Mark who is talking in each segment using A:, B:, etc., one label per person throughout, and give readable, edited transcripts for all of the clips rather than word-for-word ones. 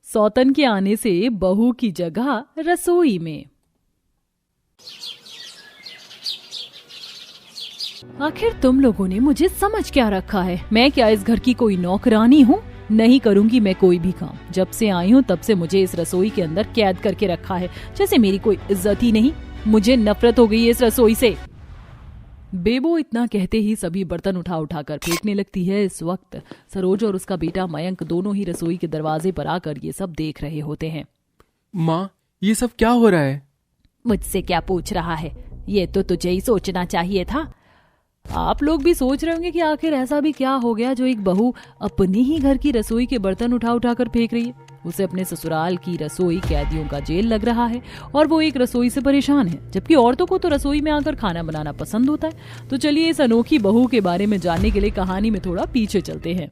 A: सौतन के आने से बहू की जगह रसोई में। आखिर तुम लोगों ने मुझे समझ क्या रखा है? मैं क्या इस घर की कोई नौकरानी हूँ? नहीं करूंगी मैं कोई भी काम। जब से आई हूँ तब से मुझे इस रसोई के अंदर कैद करके रखा है, जैसे मेरी कोई इज्जत ही नहीं। मुझे नफरत हो गई है इस रसोई से। बेबो इतना कहते ही सभी बर्तन उठा उठा कर फेंकने लगती है। इस वक्त सरोज और उसका बेटा मयंक दोनों ही रसोई के दरवाजे पर आकर ये सब देख रहे होते हैं।
B: माँ, ये सब क्या हो रहा है?
A: मुझसे क्या पूछ रहा है? ये तो तुझे ही सोचना चाहिए था। आप लोग भी सोच रहे होंगे कि आखिर ऐसा भी क्या हो गया जो एक बहू अपनी ही घर की रसोई के बर्तन उठा उठा कर फेंक रही है। उसे अपने ससुराल की रसोई कैदियों का जेल लग रहा है और वो एक रसोई से परेशान है, जबकि औरतों को तो रसोई में आकर खाना बनाना पसंद होता है। तो चलिए इस अनोखी बहू के बारे में जानने के लिए कहानी में थोड़ा पीछे चलते हैं।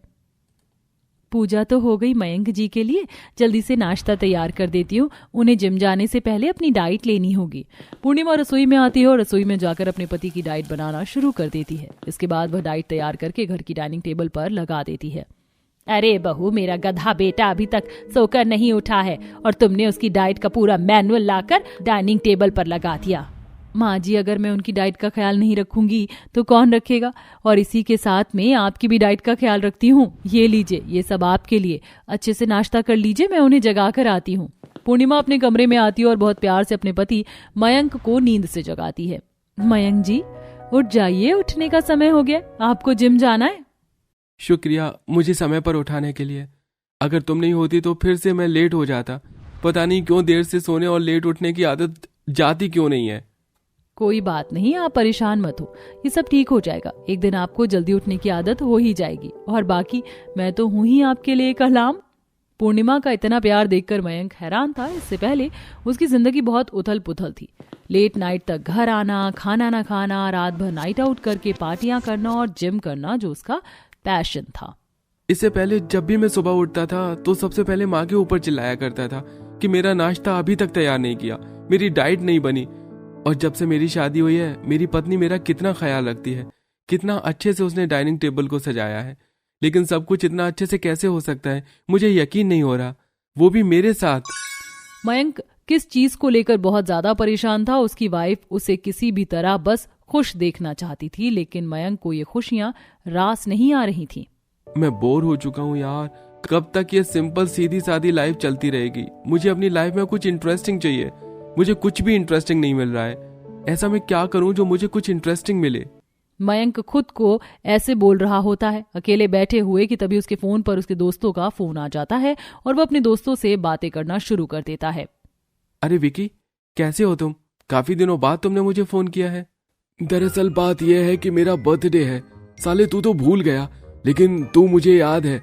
A: पूजा तो हो गई मयंक जी के लिए, जल्दी से नाश्ता तैयार कर देती हूँ। उन्हें जिम जाने से पहले अपनी डाइट लेनी होगी। पूर्णिमा रसोई में आती है और रसोई में जाकर अपने पति की डाइट बनाना शुरू कर देती है। इसके बाद वह डाइट तैयार करके घर की डाइनिंग टेबल पर लगा देती है। अरे बहू, मेरा गधा बेटा अभी तक सोकर नहीं उठा है और तुमने उसकी डाइट का पूरा मैनुअल लाकर डाइनिंग टेबल पर लगा दिया। माँ जी, अगर मैं उनकी डाइट का ख्याल नहीं रखूंगी तो कौन रखेगा? और इसी के साथ में आपकी भी डाइट का ख्याल रखती हूँ। ये लीजिए, ये सब आपके लिए। अच्छे से नाश्ता कर लीजिए, मैं उन्हें जगा कर आती हूँ। पूर्णिमा अपने कमरे में आती है और बहुत प्यार से अपने पति मयंक को नींद से जगाती है। मयंक जी, उठ जाइए, उठने का समय हो गया। आपको जिम जाना है।
B: शुक्रिया मुझे समय पर उठाने के लिए। अगर तुम नहीं होती तो फिर से मैं लेट हो जाता। पता नहीं क्यों देर से सोने और लेट उठने की आदत जाती क्यों नहीं है।
A: कोई बात नहीं, आप परेशान मत हो, ये सब ठीक हो जाएगा। एक दिन आपको जल्दी उठने की आदत हो ही जाएगी। और बाकी मैं तो हूं ही आपके लिए एक अलार्म। पूर्णिमा का इतना प्यार देखकर मयंक हैरान था। इससे पहले उसकी जिंदगी बहुत उथल पुथल थी। लेट नाइट तक घर आना, खाना ना खाना, रात भर नाइट आउट करके पार्टियां करना और जिम करना जो उसका पैशन था।
B: इससे पहले जब भी मैं सुबह उठता था तो सबसे पहले माँ के ऊपर चिल्लाया करता था कि मेरा नाश्ता अभी तक तैयार नहीं किया, मेरी डाइट नहीं बनी। और जब से मेरी शादी हुई है, मेरी पत्नी मेरा कितना ख्याल रखती है, कितना अच्छे से उसने डाइनिंग टेबल को सजाया है। लेकिन सब कुछ इतना अच्छे से कैसे हो सकता है, मुझे यकीन नहीं हो रहा, वो भी मेरे साथ।
A: मयंक किस चीज को लेकर बहुत ज्यादा परेशान था? उसकी वाइफ उसे किसी भी तरह बस खुश देखना चाहती थी, लेकिन मयंक को ये खुशियां रास नहीं आ रही थी।
B: मैं बोर हो चुका हूँ यार। कब तक ये सिंपल सीधी सादी लाइफ चलती रहेगी? मुझे अपनी लाइफ में कुछ इंटरेस्टिंग चाहिए। मुझे कुछ भी इंटरेस्टिंग नहीं मिल रहा है। ऐसा मैं क्या करूं जो मुझे कुछ इंटरेस्टिंग मिले?
A: मयंक खुद को ऐसे बोल रहा होता है अकेले बैठे हुए कि तभी उसके फोन पर उसके दोस्तों का फोन आ जाता है और वो अपने दोस्तों से बातें करना शुरू कर देता है।
B: अरे विकी, कैसे हो तुम? काफी दिनों बाद तुमने मुझे फोन किया है। दरअसल बात यह है कि मेरा बर्थडे है। साले तू तो भूल गया, लेकिन तू मुझे याद है।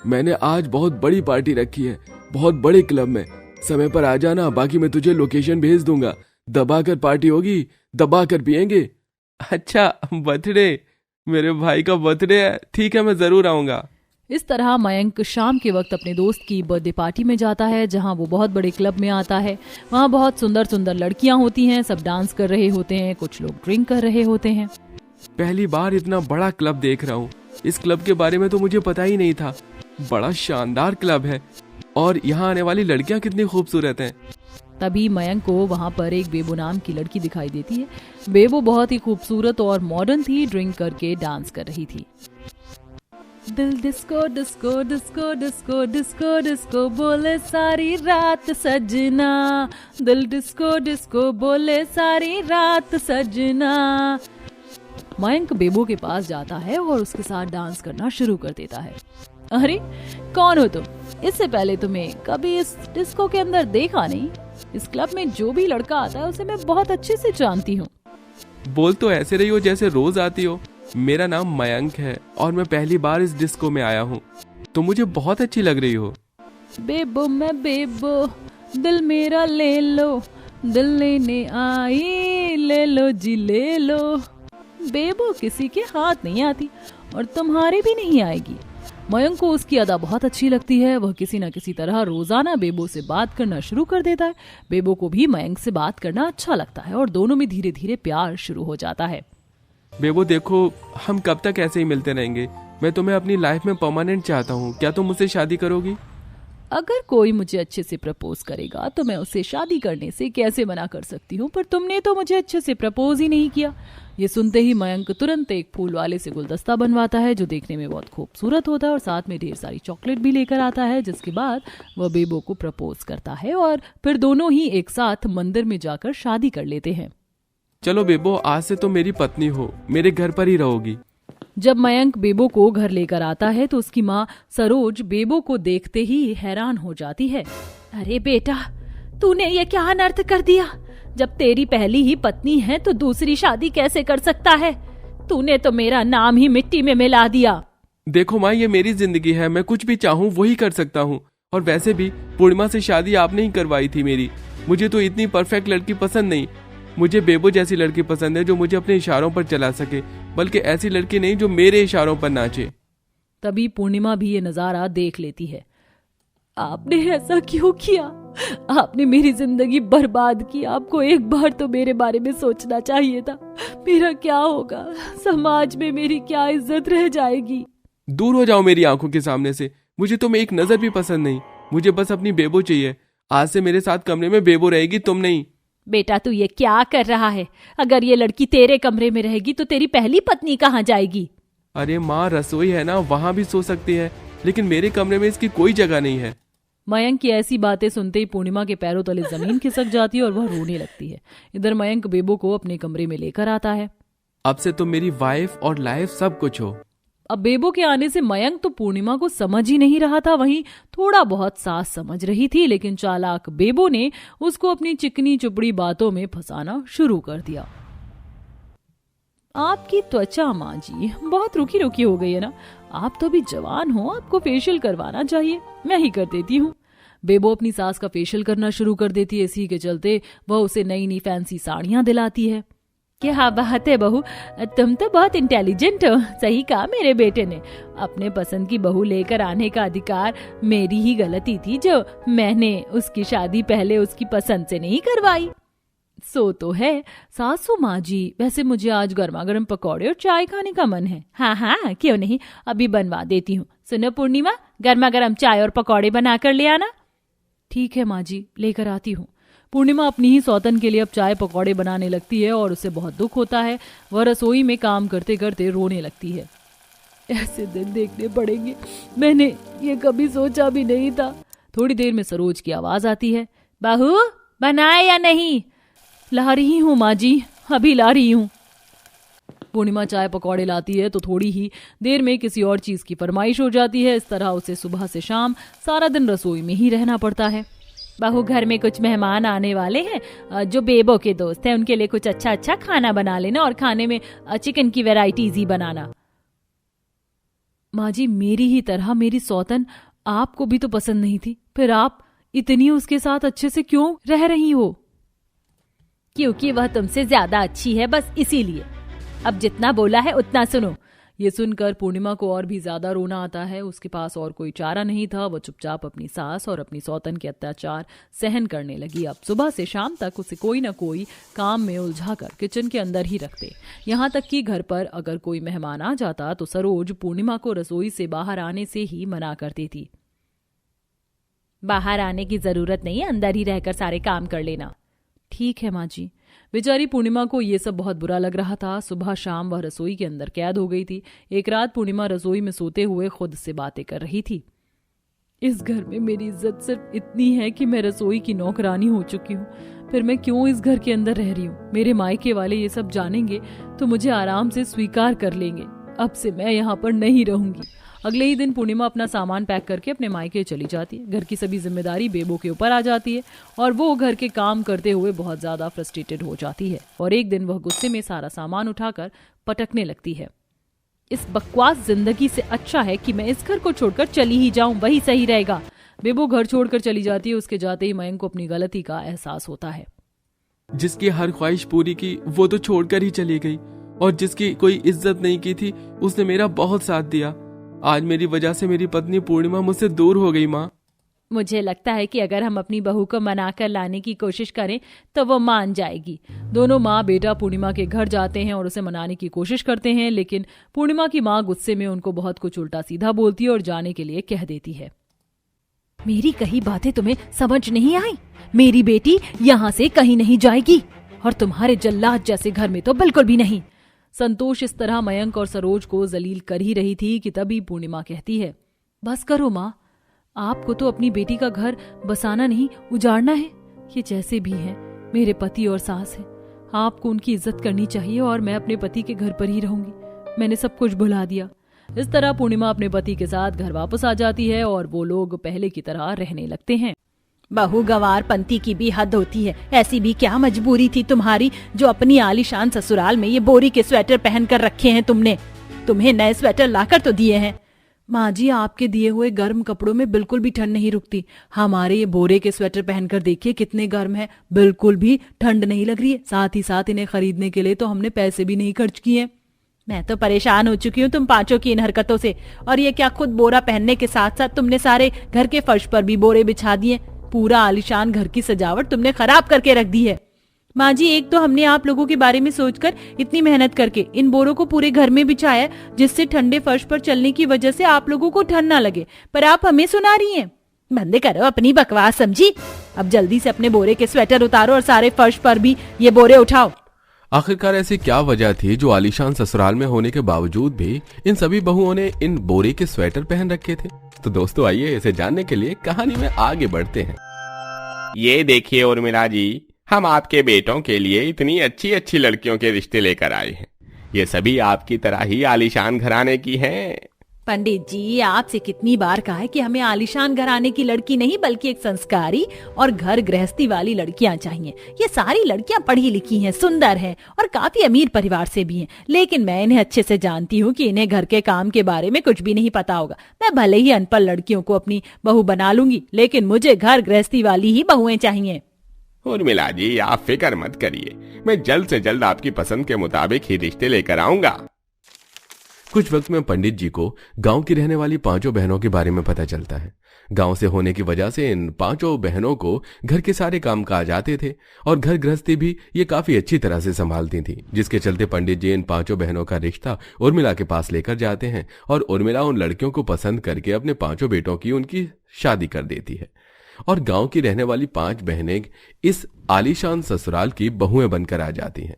B: मैंने आज बहुत बड़ी पार्टी रखी है, बहुत बड़े क्लब में। समय पर आ जाना, बाकी मैं तुझे लोकेशन भेज दूंगा। दबाकर पार्टी होगी, दबाकर पिएंगे। अच्छा, बर्थडे? मेरे भाई का बर्थडे है। ठीक है, मैं जरूर आऊंगा।
A: इस तरह मयंक शाम के वक्त अपने दोस्त की बर्थडे पार्टी में जाता है, जहां वो बहुत बड़े क्लब में आता है। वहां बहुत सुंदर सुंदर लड़कियां होती हैं, सब डांस कर रहे होते हैं, कुछ लोग ड्रिंक कर रहे होते हैं।
B: पहली बार इतना बड़ा क्लब देख रहा हूँ। इस क्लब के बारे में तो मुझे पता ही नहीं था। बड़ा शानदार क्लब है और यहाँ आने वाली लड़कियां कितनी खूबसूरत हैं।
A: तभी मयंक को वहां पर एक बेबो नाम की लड़की दिखाई देती है। बेबो बहुत ही खूबसूरत और मॉडर्न थी, ड्रिंक करके डांस कर रही थी। दिल disco disco disco disco disco disco बोले सारी रात सजना, दिल डिस्को डिस्को बोले सारी रात सजना। मयंक बेबो के पास जाता है और उसके साथ डांस करना शुरू कर देता है। अरे कौन हो तुम? इससे पहले तुम्हें कभी इस डिस्को के अंदर देखा नहीं। इस क्लब में जो भी लड़का आता है उसे मैं बहुत अच्छे से जानती हूँ।
B: बोल तो ऐसे रही हो जैसे रोज आती हो। मेरा नाम मयंक है और मैं पहली बार इस डिस्को में आया हूँ, तो मुझे बहुत अच्छी लग रही हो।
A: बेबो मैं बेबो, दिल मेरा ले लो, दिल लेने आई, ले लो जी ले लो। बेबो किसी के हाथ नहीं आती और तुम्हारे भी नहीं आएगी। मयंक को उसकी अदा बहुत अच्छी लगती है। वह किसी न किसी तरह रोजाना बेबो से बात करना शुरू कर देता है। बेबो को भी मयंक से बात करना अच्छा लगता है और दोनों में धीरे धीरे प्यार शुरू हो जाता है।
B: बेबो देखो, हम कब तक ऐसे ही मिलते रहेंगे? मैं तुम्हें अपनी लाइफ में परमानेंट चाहता हूँ। क्या तुम मुझसे शादी करोगी?
A: अगर कोई मुझे अच्छे से प्रपोज करेगा तो मैं उसे शादी करने से कैसे मना कर सकती हूँ, पर तुमने तो मुझे अच्छे से प्रपोज ही नहीं किया। ये सुनते ही मयंक तुरंत एक फूल वाले से गुलदस्ता बनवाता है जो देखने में बहुत खूबसूरत होता है और साथ में ढेर सारी चॉकलेट भी लेकर आता है, जिसके बाद वह बेबो को प्रपोज करता है और फिर दोनों ही एक साथ मंदिर में जाकर शादी कर लेते हैं।
B: चलो बेबो, आज से तुम मेरी पत्नी हो, मेरे घर पर ही रहोगी।
A: जब मयंक बेबो को घर लेकर आता है तो उसकी माँ सरोज बेबो को देखते ही हैरान हो जाती है। अरे बेटा, तूने ये क्या अनर्थ कर दिया? जब तेरी पहली ही पत्नी है तो दूसरी शादी कैसे कर सकता है? तूने तो मेरा नाम ही मिट्टी में मिला दिया।
B: देखो माँ, ये मेरी जिंदगी है, मैं कुछ भी चाहूँ वही कर सकता हूँ। और वैसे भी पूर्णिमा से शादी आपने ही करवाई थी मेरी। मुझे तो इतनी परफेक्ट लड़की पसंद नहीं। मुझे बेबो जैसी लड़की पसंद है जो मुझे अपने इशारों पर चला सके, बल्कि ऐसी लड़की नहीं जो मेरे इशारों पर नाचे।
A: तभी पूर्णिमा भी ये नजारा देख लेती है। आपने ऐसा क्यों किया? आपने मेरी जिंदगी बर्बाद की। आपको एक बार तो मेरे बारे में सोचना चाहिए था। मेरा क्या होगा? समाज में मेरी क्या इज्जत रह जाएगी?
B: दूर हो जाओ मेरी आंखों के सामने से। मुझे तुम एक नजर भी पसंद नहीं। मुझे बस अपनी बेबो चाहिए। आज से मेरे साथ कमरे में बेबो रहेगी, तुम नहीं।
A: बेटा, तू ये क्या कर रहा है? अगर ये लड़की तेरे कमरे में रहेगी तो तेरी पहली पत्नी कहाँ जाएगी?
B: अरे माँ, रसोई है ना, वहां भी सो सकती है, लेकिन मेरे कमरे में इसकी कोई जगह नहीं है।
A: मयंक की ऐसी बातें सुनते ही पूर्णिमा के पैरों तले जमीन खिसक जाती है और वह रोने लगती है। इधर मयंक बेबो को अपने कमरे में लेकर आता है।
B: अब से तुम मेरी वाइफ और लाइफ सब कुछ हो।
A: अब बेबो के आने से मयंक तो पूर्णिमा को समझ ही नहीं रहा था, वहीं थोड़ा बहुत सास समझ रही थी, लेकिन चालाक बेबो ने उसको अपनी चिकनी चुपड़ी बातों में फंसाना शुरू कर दिया। आपकी त्वचा माँ जी बहुत रुखी रुखी हो गई है ना। आप तो अभी जवान हो, आपको फेशियल करवाना चाहिए, मैं ही कर देती हूँ। बेबो अपनी सास का फेशियल करना शुरू कर देती है। इसी के चलते वह उसे नई नई फैंसी साड़ियां दिलाती है। क्या बात है बहू, तुम तो बहुत इंटेलिजेंट हो। सही कहा मेरे बेटे ने। अपने पसंद की बहू लेकर आने का अधिकार मेरी ही गलती थी जो मैंने उसकी शादी पहले उसकी पसंद से नहीं करवाई। सो तो है सासू माँ जी, वैसे मुझे आज गर्मा गर्म पकौड़े और चाय खाने का मन है। हाँ हाँ, क्यों नहीं, अभी बनवा देती हूँ। सुनो पूर्णिमा, गर्मा गर्म चाय और पकौड़े बना कर ले आना। ठीक है माँ जी, लेकर आती हूँ। पूर्णिमा अपनी ही सौतन के लिए अब चाय पकौड़े बनाने लगती है और उसे बहुत दुख होता है। वह रसोई में काम करते करते रोने लगती है। ऐसे दिन देखने पड़ेंगे, मैंने ये कभी सोचा भी नहीं था। थोड़ी देर में सरोज की आवाज आती है। बहू, बनाए या नहीं? ला रही हूँ माँ जी, अभी ला रही हूँ। पूर्णिमा चाय पकौड़े लाती है तो थोड़ी ही देर में किसी और चीज की फरमाइश हो जाती है। इस तरह उसे सुबह से शाम सारा दिन रसोई में ही रहना पड़ता है। बहू, घर में कुछ मेहमान आने वाले हैं जो बेबो के दोस्त हैं, उनके लिए कुछ अच्छा अच्छा खाना बना लेना और खाने में चिकन की वैरायटीज ही बनाना। माँ जी, मेरी ही तरह मेरी सौतन आपको भी तो पसंद नहीं थी, फिर आप इतनी उसके साथ अच्छे से क्यों रह रही हो? क्योंकि वह तुमसे ज्यादा अच्छी है, बस इसीलिए। अब जितना बोला है उतना सुनो। ये सुनकर पूर्णिमा को और भी ज्यादा रोना आता है। उसके पास और कोई चारा नहीं था। वो चुपचाप अपनी सास और अपनी सौतन के अत्याचार सहन करने लगी। अब सुबह से शाम तक उसे कोई न कोई काम में उलझाकर किचन के अंदर ही रखते। यहाँ तक कि घर पर अगर कोई मेहमान आ जाता तो सरोज पूर्णिमा को रसोई से बाहर आने से ही मना करती थी। बाहर आने की जरूरत नहीं है, अंदर ही रहकर सारे काम कर लेना। ठीक है माँ जी। बेचारी पूर्णिमा को ये सब बहुत बुरा लग रहा था। सुबह शाम वह रसोई के अंदर कैद हो गई थी। एक रात पूर्णिमा रसोई में सोते हुए खुद से बातें कर रही थी। इस घर में मेरी इज्जत सिर्फ इतनी है कि मैं रसोई की नौकरानी हो चुकी हूँ, फिर मैं क्यों इस घर के अंदर रह रही हूँ? मेरे मायके वाले ये सब जानेंगे तो मुझे आराम से स्वीकार कर लेंगे। अब से मैं यहाँ पर नहीं रहूंगी। अगले ही दिन पूर्णिमा अपना सामान पैक करके अपने मायके चली जाती है। घर की सभी जिम्मेदारी बेबो के ऊपर आ जाती है और वो घर के काम करते हुए बहुत ज्यादा फ्रस्ट्रेटेड हो जाती है। और एक दिन वह गुस्से में सारा सामान उठाकर पटकने लगती है। इस बकवास जिंदगी से अच्छा है कि मैं इस घर को छोड़कर चली ही जाऊं, वही सही रहेगा। बेबो घर छोड़कर चली जाती है। उसके जाते ही मयंक को अपनी गलती का एहसास होता है।
B: जिसकी हर ख्वाहिश पूरी की वो तो छोड़कर ही चली गई, और जिसकी कोई इज्जत नहीं की थी उसने मेरा बहुत साथ दिया। आज मेरी वजह से मेरी पत्नी पूर्णिमा मुझसे दूर हो गई। माँ,
A: मुझे लगता है कि अगर हम अपनी बहू को मनाकर लाने की कोशिश करें तो वो मान जाएगी। दोनों माँ बेटा पूर्णिमा के घर जाते हैं और उसे मनाने की कोशिश करते हैं, लेकिन पूर्णिमा की माँ गुस्से में उनको बहुत कुछ उल्टा सीधा बोलती है और जाने के लिए कह देती है। मेरी कही बातें तुम्हें समझ नहीं आई? मेरी बेटी यहाँ से कहीं नहीं जाएगी और तुम्हारे जल्लाद जैसे घर में तो बिल्कुल भी नहीं। संतोष इस तरह मयंक और सरोज को जलील कर ही रही थी कि तभी पूर्णिमा कहती है, बस करो माँ, आपको तो अपनी बेटी का घर बसाना नहीं उजाड़ना है। ये जैसे भी हैं मेरे पति और सास हैं, आपको उनकी इज्जत करनी चाहिए और मैं अपने पति के घर पर ही रहूंगी। मैंने सब कुछ भुला दिया। इस तरह पूर्णिमा अपने पति के साथ घर वापस आ जाती है और वो लोग पहले की तरह रहने लगते हैं।
C: बहू गंवार पंती की भी हद होती है। ऐसी भी क्या मजबूरी थी तुम्हारी जो अपनी आलीशान ससुराल में ये बोरी के स्वेटर पहन कर रखे हैं तुमने? तुम्हें नए स्वेटर लाकर तो दिए हैं। माँ जी, आपके दिए हुए गर्म कपड़ों में बिल्कुल भी ठंड नहीं रुकती। हमारे ये बोरे के स्वेटर पहनकर देखिए कितने गर्म है, बिल्कुल भी ठंड नहीं लग रही है। साथ ही साथ इन्हें खरीदने के लिए तो हमने पैसे भी नहीं खर्च किए। मैं तो परेशान हो चुकी हूँ तुम पांचों की इन हरकतों से। और ये क्या, खुद बोरा पहनने के साथ साथ तुमने सारे घर के फर्श पर भी बोरे बिछा दिए। पूरा आलीशान घर की सजावट तुमने खराब करके रख दी है। माँ जी, एक तो हमने आप लोगों के बारे में सोचकर इतनी मेहनत करके इन बोरों को पूरे घर में बिछाया जिससे ठंडे फर्श पर चलने की वजह से आप लोगों को ठंड ना लगे, पर आप हमें सुना रही हैं। बंद करो अपनी बकवास समझी। अब जल्दी से अपने बोरे के स्वेटर उतारो और सारे फर्श पर भी ये बोरे उठाओ।
B: आखिरकार ऐसी क्या वजह थी जो आलीशान ससुराल में होने के बावजूद भी इन सभी बहुओं ने इन बोरे के स्वेटर पहन रखे थे? तो दोस्तों आइए इसे जानने के लिए कहानी में आगे बढ़ते हैं।
D: ये देखिए उर्मिला जी, हम आपके बेटों के लिए इतनी अच्छी अच्छी लड़कियों के रिश्ते लेकर आए हैं। ये सभी आपकी तरह ही आलीशान घराने की हैं।
C: पंडित जी, आपसे कितनी बार कहा है कि हमें आलीशान घराने की लड़की नहीं बल्कि एक संस्कारी और घर गृहस्थी वाली लड़कियां चाहिए। ये सारी लड़कियां पढ़ी लिखी हैं, सुंदर हैं और काफी अमीर परिवार से भी हैं, लेकिन मैं इन्हें अच्छे से जानती हूँ कि इन्हें घर के काम के बारे में कुछ भी नहीं पता होगा। मैं भले ही अनपढ़ लड़कियों को अपनी बहू बना लूंगी, लेकिन मुझे घर गृहस्थी वाली ही बहुएं चाहिए।
D: उर्मिला जी, आप फिक्र मत करिए, मैं जल्द से जल्द आपकी पसंद के मुताबिक ही रिश्ते लेकर आऊंगा।
B: कुछ वक्त में पंडित जी को गांव की रहने वाली पांचों बहनों के बारे में पता चलता है। गांव से होने की वजह से इन पांचों बहनों को घर के सारे काम काज आते थे और घर गृहस्थी भी ये काफी अच्छी तरह से संभालती थी, जिसके चलते पंडित जी इन पांचों बहनों का रिश्ता उर्मिला के पास लेकर जाते हैं और उर्मिला उन लड़कियों को पसंद करके अपने पांचों बेटों की उनकी शादी कर देती है और गांव की रहने वाली 5 बहनें इस आलीशान ससुराल की बहुएं बनकर आ जाती हैं।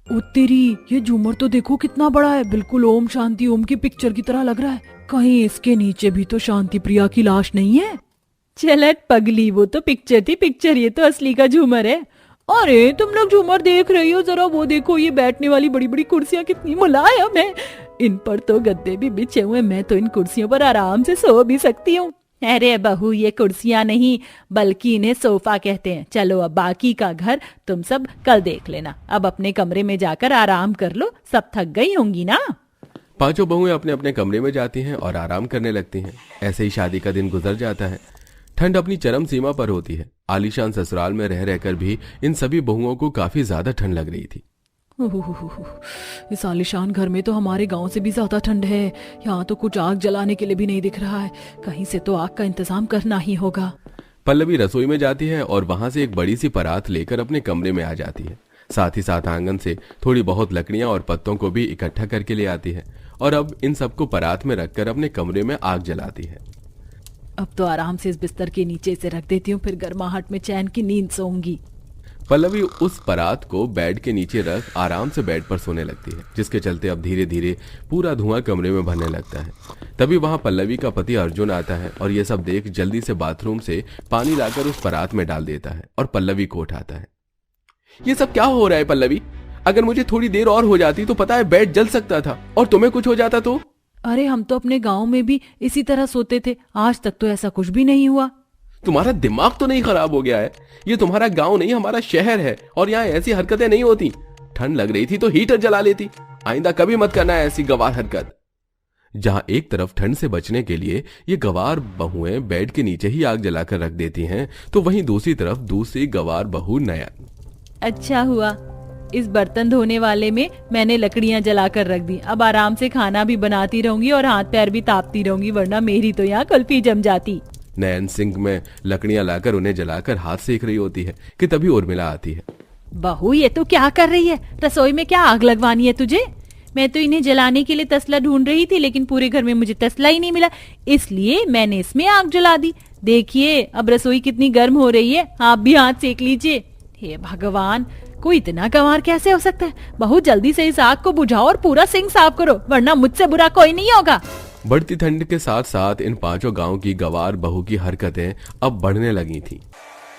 A: ओ तेरी, ये झूमर तो देखो कितना बड़ा है, बिल्कुल ओम शांति ओम की पिक्चर की तरह लग रहा है। कहीं इसके नीचे भी तो शांति प्रिया की लाश नहीं है?
C: चलत पगली, वो तो पिक्चर थी पिक्चर, ये तो असली का झूमर है।
A: अरे तुम लोग झूमर देख रही हो, जरा वो देखो, ये बैठने वाली बड़ी बड़ी कुर्सियां कितनी मुलायम है। इन पर तो गद्दे भी बिछे हुए, मैं तो इन कुर्सियों पर आराम से सो भी सकती हूँ।
C: अरे बहू, ये कुर्सियां नहीं बल्कि इन्हें सोफा कहते हैं। चलो अब बाकी का घर तुम सब कल देख लेना। अब अपने कमरे में जाकर आराम कर लो, सब थक गई होंगी ना।
B: पांचों बहुएं अपने अपने कमरे में जाती हैं और आराम करने लगती हैं। ऐसे ही शादी का दिन गुजर जाता है। ठंड अपनी चरम सीमा पर होती है। आलीशान ससुराल में रह रहकर भी इन सभी बहुओं को काफी ज्यादा ठंड लग रही थी।
A: इस आलीशान घर में तो हमारे गांव से भी ज्यादा ठंड है। यहाँ तो कुछ आग जलाने के लिए भी नहीं दिख रहा है। कहीं से तो आग का इंतजाम करना ही होगा।
B: पल्लवी रसोई में जाती है और वहां से एक बड़ी सी परात लेकर अपने कमरे में आ जाती है। साथ ही साथ आंगन से थोड़ी बहुत लकड़ियां और पत्तों को भी इकट्ठा करके ले आती है और अब इन सबको परात में रखकर अपने कमरे में आग जलाती है।
A: अब तो आराम से इस बिस्तर के नीचे से रख देती हूँ, फिर गर्माहट में चैन की नींद सोऊंगी।
B: पल्लवी उस परात को बेड के नीचे रख आराम से बेड पर सोने लगती है, जिसके चलते अब धीरे धीरे पूरा धुआं कमरे में भरने लगता है। तभी वहां पल्लवी का पति अर्जुन आता है और ये सब देख जल्दी से बाथरूम से पानी लाकर उस परात में डाल देता है और पल्लवी को उठाता है। ये सब क्या हो रहा है पल्लवी? अगर मुझे थोड़ी देर और हो जाती तो पता है बेड जल सकता था और तुम्हें कुछ हो जाता तो?
A: अरे हम तो अपने गाँव में भी इसी तरह सोते थे, आज तक तो ऐसा कुछ भी नहीं हुआ।
B: तुम्हारा दिमाग तो नहीं खराब हो गया है? ये तुम्हारा गांव नहीं हमारा शहर है और यहाँ ऐसी हरकतें नहीं होती। ठंड लग रही थी तो हीटर जला लेती। आइंदा कभी मत करना है ऐसी गवार हरकत। जहां एक तरफ ठंड से बचने के लिए ये गवार बहुएं बेड के नीचे ही आग जलाकर रख देती हैं, तो वहीं दूसरी तरफ दूसरी गवार बहू नयन।
C: अच्छा हुआ इस बर्तन धोने वाले में मैंने लकड़ियां जलाकर रख दी। अब आराम से खाना भी बनाती रहूंगी और हाथ पैर भी तापती रहूंगी, वरना मेरी तो यहाँ कुल्फी जम जाती।
B: नयन सिंक में लकड़ियां लाकर उन्हें जलाकर हाथ सेक रही होती है कि तभी उर्मिला आती है।
C: बहू, ये तो क्या कर रही है? रसोई में क्या आग लगवानी है तुझे? मैं तो इन्हें जलाने के लिए तसला ढूंढ रही थी, लेकिन पूरे घर में मुझे तसला ही नहीं मिला, इसलिए मैंने इसमें आग जला दी। देखिए अब रसोई कितनी गर्म हो रही है, आप भी हाथ सेक लीजिए। हे भगवान, कोई इतना गंवार कैसे हो सकता है? बहुत जल्दी से इस आग को बुझाओ और पूरा सिंक साफ करो, वरना मुझसे बुरा कोई नहीं होगा।
B: बढ़ती ठंड के साथ साथ इन पांचों गांव की गवार बहू की हरकतें अब बढ़ने लगी थी।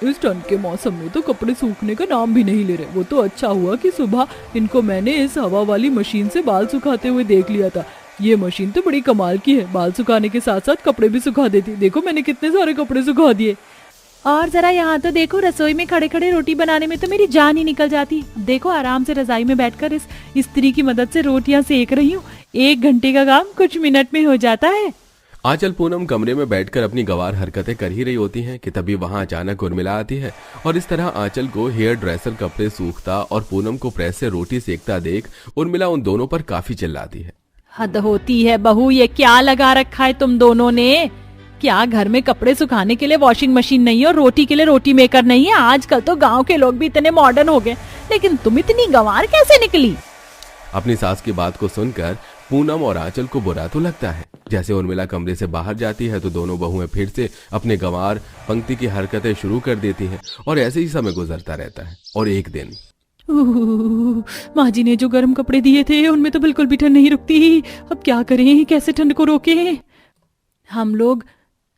A: इस ठंड के मौसम में तो कपड़े सूखने का नाम भी नहीं ले रहे। वो तो अच्छा हुआ कि सुबह इनको मैंने इस हवा वाली मशीन से बाल सुखाते हुए देख लिया था। ये मशीन तो बड़ी कमाल की है, बाल सुखाने के साथ साथ कपड़े भी सुखा देती। देखो मैंने कितने सारे कपड़े सुखा दिए।
C: और जरा यहाँ तो देखो, रसोई में खड़े खड़े रोटी बनाने में तो मेरी जान ही निकल जाती। देखो आराम से रजाई में बैठकर इस स्त्री की मदद से रोटियां सेक रही हूँ। 1 घंटे का काम कुछ मिनट में हो जाता है।
B: आंचल पूनम कमरे में बैठकर अपनी गवार हरकतें कर ही रही होती हैं कि तभी वहां अचानक उर्मिला आती है और इस तरह आंचल को हेयर ड्रेसर कपड़े सूखता और पूनम को प्रेस से रोटी सेकता देख उर्मिला उन दोनों पर काफी चिल्लाती है।
C: हद होती है बहू, ये क्या लगा रखा है तुम दोनों ने? क्या घर में कपड़े सुखाने के लिए वॉशिंग मशीन नहीं है और रोटी के लिए रोटी मेकर नहीं है? आजकल तो गांव के लोग भी इतने मॉडर्न हो गए, लेकिन तुम इतनी गंवार कैसे निकली?
B: अपनी सास की बात को सुनकर पूनम और आंचल को बुरा तो लगता है। जैसे उर्मिला कमरे से बाहर जाती है तो दोनों बहुएं फिर से अपने गंवार पंक्ति की हरकतें शुरू कर देती हैं और ऐसे ही समय गुजरता रहता है। और एक दिन
A: माँ जी ने जो गर्म कपड़े दिए थे उनमें तो बिल्कुल भी ठंड नहीं रुकती। अब क्या करें, कैसे ठंड को रोके?
C: हम लोग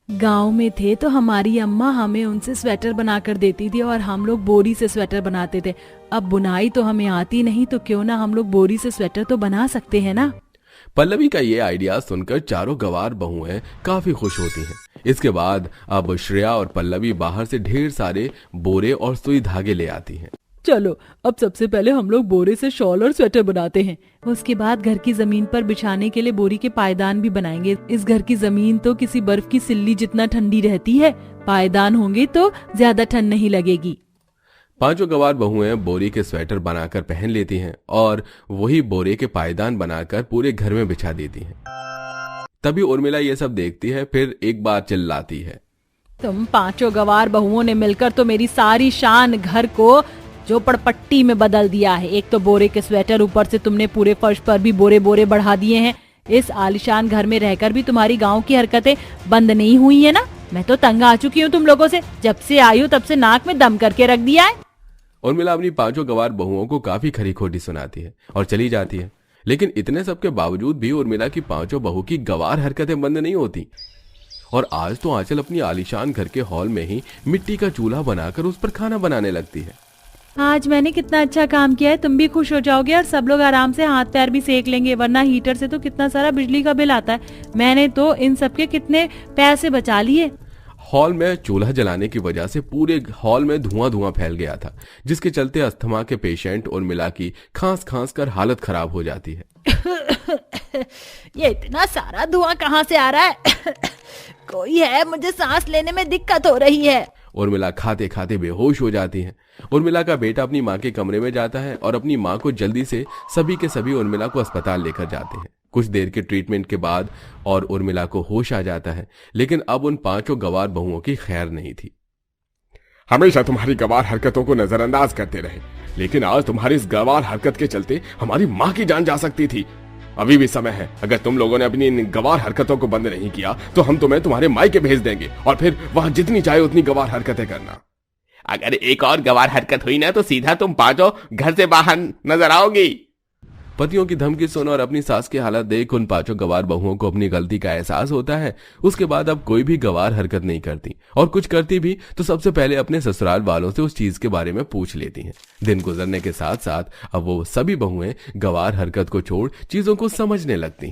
C: गांव में थे तो हमारी अम्मा हमें उनसे स्वेटर बना कर देती थी और हम लोग बोरी से स्वेटर बनाते थे। अब बुनाई तो हमें आती नहीं, तो क्यों ना हम लोग बोरी से स्वेटर तो बना सकते हैं ना।
B: पल्लवी का ये आइडिया सुनकर चारों गवार बहुएं काफी खुश होती हैं। इसके बाद अब श्रेया और पल्लवी बाहर से ढेर सारे बोरे और सुई धागे ले आती हैं।
A: चलो अब सबसे पहले हम लोग बोरे से शॉल और स्वेटर बनाते हैं।
C: उसके बाद घर की जमीन पर बिछाने के लिए बोरी के पायदान भी बनाएंगे। इस घर की जमीन तो किसी बर्फ की सिल्ली जितना ठंडी रहती है, पायदान होंगे तो ज्यादा ठंड नहीं लगेगी।
B: पांचों गवार बहुएं बोरी के स्वेटर बनाकर पहन लेती हैं और वही बोरे के पायदान बनाकर पूरे घर में बिछा देती हैं। तभी उर्मिला ये सब देखती है, फिर एक बार चिल्लाती है,
C: तुम पांचों गवार बहुओं ने मिलकर तो मेरी सारी शान घर को झोपड़पट्टी में बदल दिया है। एक तो बोरे के स्वेटर, ऊपर से तुमने पूरे फर्श पर भी बोरे बोरे बढ़ा दिए हैं। इस आलिशान घर में रहकर भी तुम्हारी गांव की हरकतें बंद नहीं हुई है ना? मैं तो तंग आ चुकी हूँ तुम लोगों से। जब से आई हूँ तब से नाक में दम करके रख दिया है।
B: उर्मिला अपनी पांचों गवार बहुओं को काफी खरी खोटी सुनाती है और चली जाती है। लेकिन इतने सब के बावजूद भी उर्मिला की पांचों बहू की गवार हरकतें बंद नहीं होती और आज तो आंचल अपनी आलिशान घर के हॉल में ही मिट्टी का चूल्हा बनाकर उस पर खाना बनाने लगती है।
C: आज मैंने कितना अच्छा काम किया है, तुम भी खुश हो जाओगे और सब लोग आराम से हाथ पैर भी सेक लेंगे, वरना हीटर से तो कितना सारा बिजली का बिल आता है। मैंने तो इन सब के कितने पैसे बचा लिए।
B: हॉल में चूल्हा जलाने की वजह से पूरे हॉल में धुआं धुआं फैल गया था, जिसके चलते अस्थमा के पेशेंट उर्मिला की खांस खांस कर हालत खराब हो जाती है।
C: ये इतना सारा धुआं कहाँ से आ रहा है? कोई है, मुझे सांस लेने में दिक्कत हो रही है।
B: उर्मिला खाते खाते बेहोश हो जाती है। उर्मिला का बेटा अपनी माँ के कमरे में जाता है और अपनी माँ को जल्दी से सभी के सभी उर्मिला को अस्पताल लेकर जाते हैं। कुछ देर के ट्रीटमेंट के बाद और उर्मिला को होश आ जाता है, लेकिन अब उन पांचों गवार बहुओं की खैर नहीं थी।
D: हमेशा तुम्हारी गवार हरकतों को नजरअंदाज करते रहे, लेकिन आज तुम्हारी इस गवार हरकत के चलते हमारी माँ की जान जा सकती थी। अभी भी समय है, अगर तुम लोगों ने अपनी इन गवार हरकतों को बंद नहीं किया तो हम तुम्हें तुम्हारे मायके भेज देंगे और फिर वहां जितनी चाहे उतनी गवार हरकतें करना। अगर एक और गवार हरकत हुई ना तो सीधा तुम पांचों घर से बाहर नजर आओगी।
B: पतियों की धमकी सुन और अपनी सास की हालत देख उन पांचों गवार बहुओं को अपनी गलती का एहसास होता है। उसके बाद अब कोई भी गवार हरकत नहीं करती और कुछ करती भी तो सबसे पहले अपने ससुराल वालों से उस चीज के बारे में पूछ लेती हैं। दिन गुजरने के साथ साथ अब वो सभी बहुएं गवार हरकत को छोड़ चीजों को समझने लगती हैं।